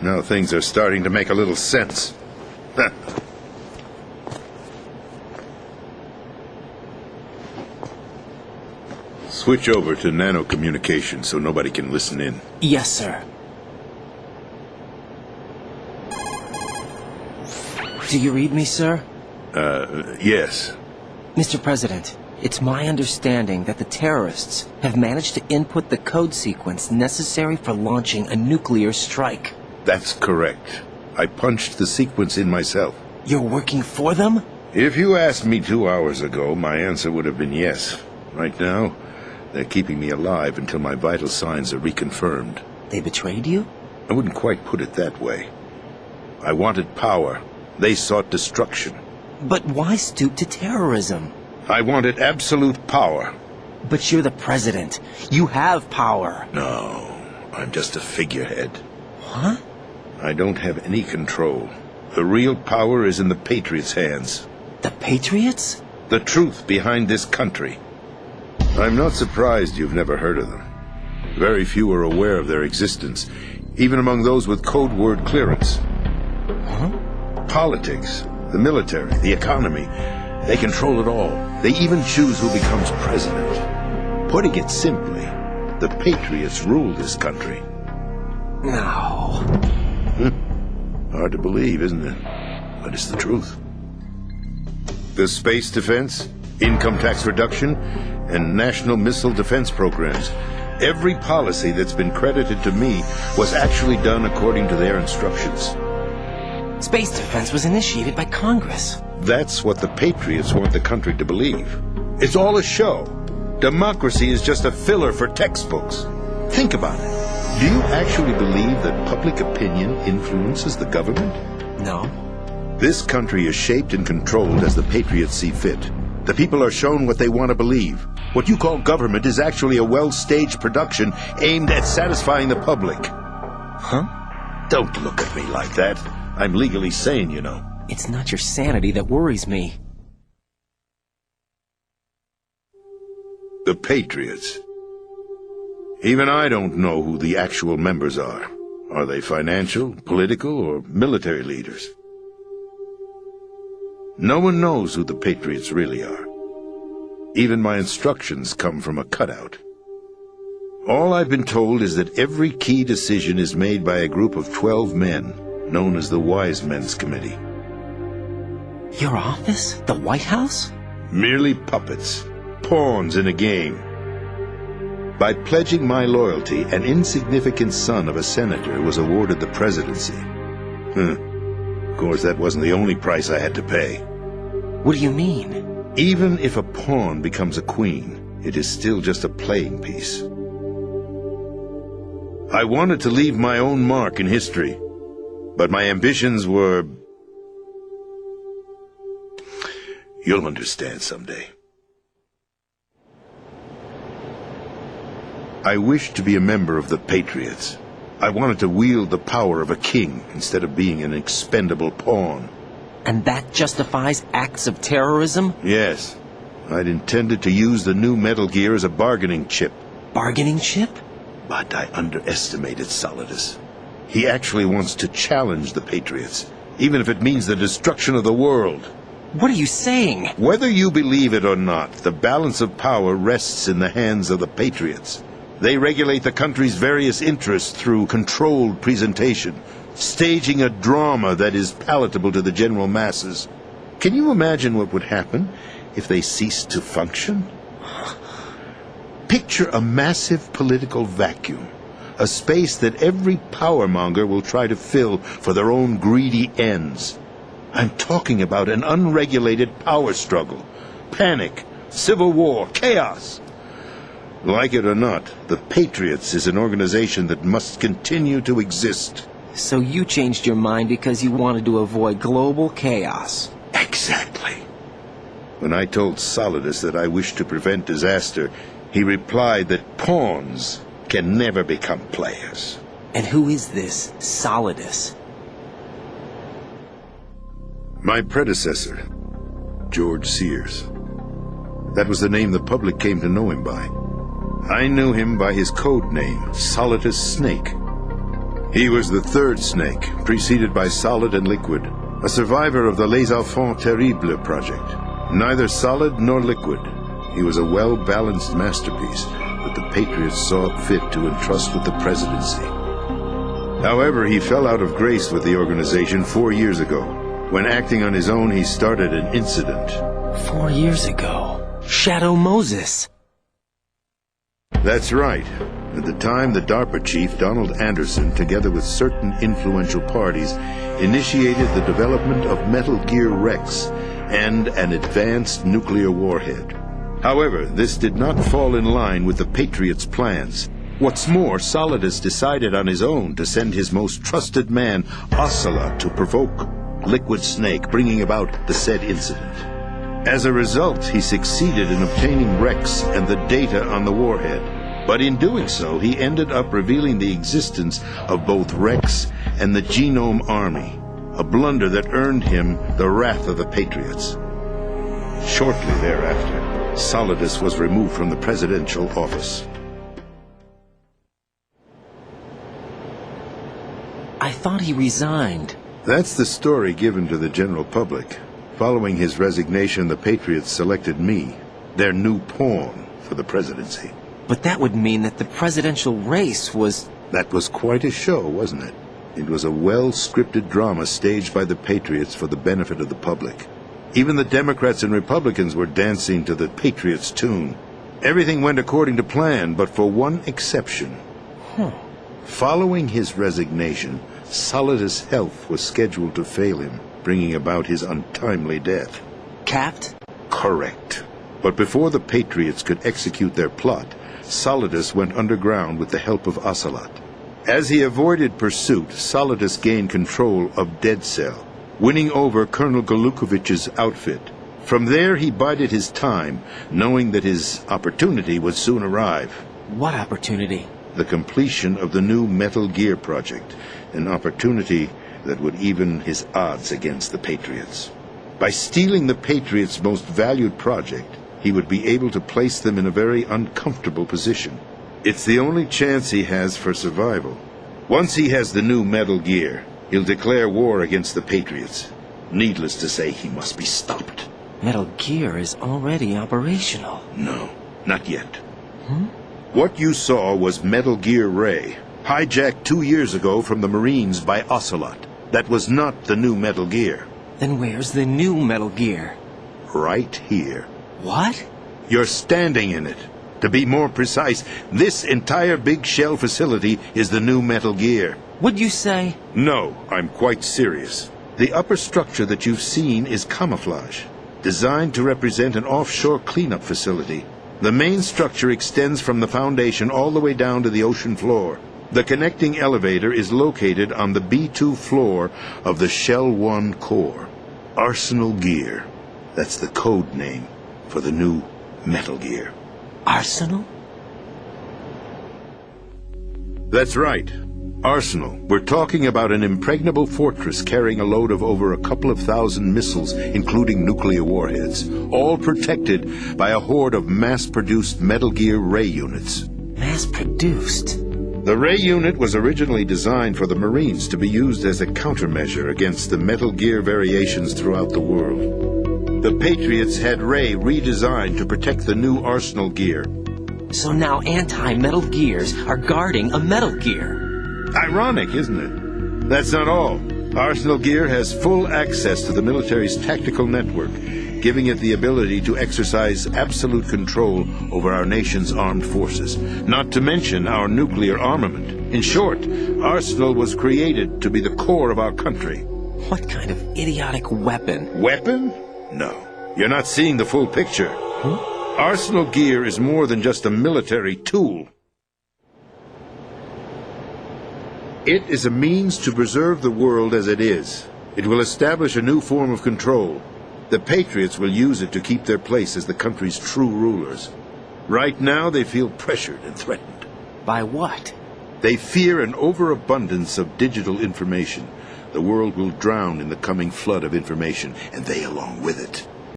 Now things are starting to make a little sense. Switch over to nano communication so nobody can listen in. Yes, sir. Do you read me, sir? Yes. Mr. President, it's my understanding that the terrorists have managed to input the code sequence necessary for launching a nuclear strike. That's correct. I punched the sequence in myself. You're working for them? If you asked me 2 hours ago, my answer would have been yes. Right now, they're keeping me alive until my vital signs are reconfirmed. They betrayed you? I wouldn't quite put it that way. I wanted power. They sought destruction. But why stoop to terrorism? I wanted absolute power. But you're the president. You have power. No, I'm just a figurehead. Huh? I don't have any control. The real power is in the Patriots' hands. The Patriots? The truth behind this country. I'm not surprised you've never heard of them. Very few are aware of their existence, even among those with code word clearance. Huh? Politics, the military, the economy, they control it all. They even choose who becomes president. Putting it simply, the Patriots rule this country. No. Hard to believe, isn't it? But it's the truth. The space defense, income tax reduction, and national missile defense programs. Every policy that's been credited to me was actually done according to their instructions. Space defense was initiated by Congress. That's what the Patriots want the country to believe. It's all a show. Democracy is just a filler for textbooks. Think about it. Do you actually believe that public opinion influences the government? No. This country is shaped and controlled as the Patriots see fit. The people are shown what they want to believe. What you call government is actually a well-staged production aimed at satisfying the public. Huh? Don't look at me like that. I'm legally sane, you know. It's not your sanity that worries me. The Patriots. Even I don't know who the actual members are. Are they financial, political, or military leaders? No one knows who the Patriots really are. Even my instructions come from a cutout. All I've been told is that every key decision is made by a group of 12 men, known as the Wise Men's Committee. Your office? The White House? Merely puppets, pawns in a game. By pledging my loyalty, an insignificant son of a senator was awarded the presidency. Of course, that wasn't the only price I had to pay. What do you mean? Even if a pawn becomes a queen, it is still just a playing piece. I wanted to leave my own mark in history, but my ambitions were... You'll understand someday. I wished to be a member of the Patriots. I wanted to wield the power of a king instead of being an expendable pawn. And that justifies acts of terrorism? Yes. I'd intended to use the new Metal Gear as a bargaining chip. Bargaining chip? But I underestimated Solidus. He actually wants to challenge the Patriots, even if it means the destruction of the world. What are you saying? Whether you believe it or not, the balance of power rests in the hands of the Patriots. They regulate the country's various interests through controlled presentation, staging a drama that is palatable to the general masses. Can you imagine what would happen if they ceased to function? Picture a massive political vacuum, a space that every powermonger will try to fill for their own greedy ends. I'm talking about an unregulated power struggle, panic, civil war, chaos. Like it or not, the Patriots is an organization that must continue to exist. So you changed your mind because you wanted to avoid global chaos. Exactly. When I told Solidus that I wished to prevent disaster, he replied that pawns can never become players. And who is this Solidus? My predecessor, George Sears. That was the name the public came to know him by. I knew him by his code name, Solidus Snake. He was the third snake, preceded by Solid and Liquid, a survivor of the Les Enfants Terribles project. Neither solid nor liquid, he was a well-balanced masterpiece that the Patriots saw fit to entrust with the presidency. However, he fell out of grace with the organization 4 years ago. When acting on his own, he started an incident. 4 years ago? Shadow Moses! That's right. At the time, the DARPA chief, Donald Anderson, together with certain influential parties, initiated the development of Metal Gear Rex and an advanced nuclear warhead. However, this did not fall in line with the Patriots' plans. What's more, Solidus decided on his own to send his most trusted man, Ocelot, to provoke Liquid Snake, bringing about the said incident. As a result, he succeeded in obtaining Rex and the data on the warhead. But in doing so, he ended up revealing the existence of both Rex and the Genome Army, a blunder that earned him the wrath of the Patriots. Shortly thereafter, Solidus was removed from the presidential office. I thought he resigned. That's the story given to the general public. Following his resignation, the Patriots selected me, their new pawn, for the presidency. But that would mean that the presidential race was... That was quite a show, wasn't it? It was a well-scripted drama staged by the Patriots for the benefit of the public. Even the Democrats and Republicans were dancing to the Patriots' tune. Everything went according to plan, but for one exception. Following his resignation, Solidus' health was scheduled to fail him, bringing about his untimely death. Capped? Correct. But before the Patriots could execute their plot, Solidus went underground with the help of Ocelot. As he avoided pursuit, Solidus gained control of Dead Cell, winning over Colonel Golukovich's outfit. From there, he bided his time, knowing that his opportunity would soon arrive. What opportunity? The completion of the new Metal Gear project, an opportunity that would even his odds against the Patriots. By stealing the Patriots' most valued project, he would be able to place them in a very uncomfortable position. It's the only chance he has for survival. Once he has the new Metal Gear, he'll declare war against the Patriots. Needless to say, he must be stopped. Metal Gear is already operational. No, not yet. What you saw was Metal Gear Ray, hijacked 2 years ago from the Marines by Ocelot. That was not the new Metal Gear. Then where's the new Metal Gear? Right here. What? You're standing in it. To be more precise, this entire big shell facility is the new Metal Gear. What'd you say? No, I'm quite serious. The upper structure that you've seen is camouflage, designed to represent an offshore cleanup facility. The main structure extends from the foundation all the way down to the ocean floor. The connecting elevator is located on the B2 floor of the Shell 1 core. Arsenal Gear. That's the code name for the new Metal Gear. Arsenal? That's right. Arsenal. We're talking about an impregnable fortress carrying a load of over a couple of thousand missiles, including nuclear warheads, all protected by a horde of mass-produced Metal Gear Ray units. Mass-produced? The Ray unit was originally designed for the Marines to be used as a countermeasure against the Metal Gear variations throughout the world. The Patriots had Ray redesigned to protect the new Arsenal Gear. So now anti-Metal Gears are guarding a Metal Gear. Ironic, isn't it? That's not all. Arsenal Gear has full access to the military's tactical network, giving it the ability to exercise absolute control over our nation's armed forces, not to mention our nuclear armament. In short, Arsenal was created to be the core of our country. What kind of idiotic weapon? Weapon? No. You're not seeing the full picture. Arsenal Gear is more than just a military tool. It is a means to preserve the world as it is. It will establish a new form of control. The Patriots will use it to keep their place as the country's true rulers. Right now, they feel pressured and threatened. By what? They fear an overabundance of digital information. The world will drown in the coming flood of information, and they along with it.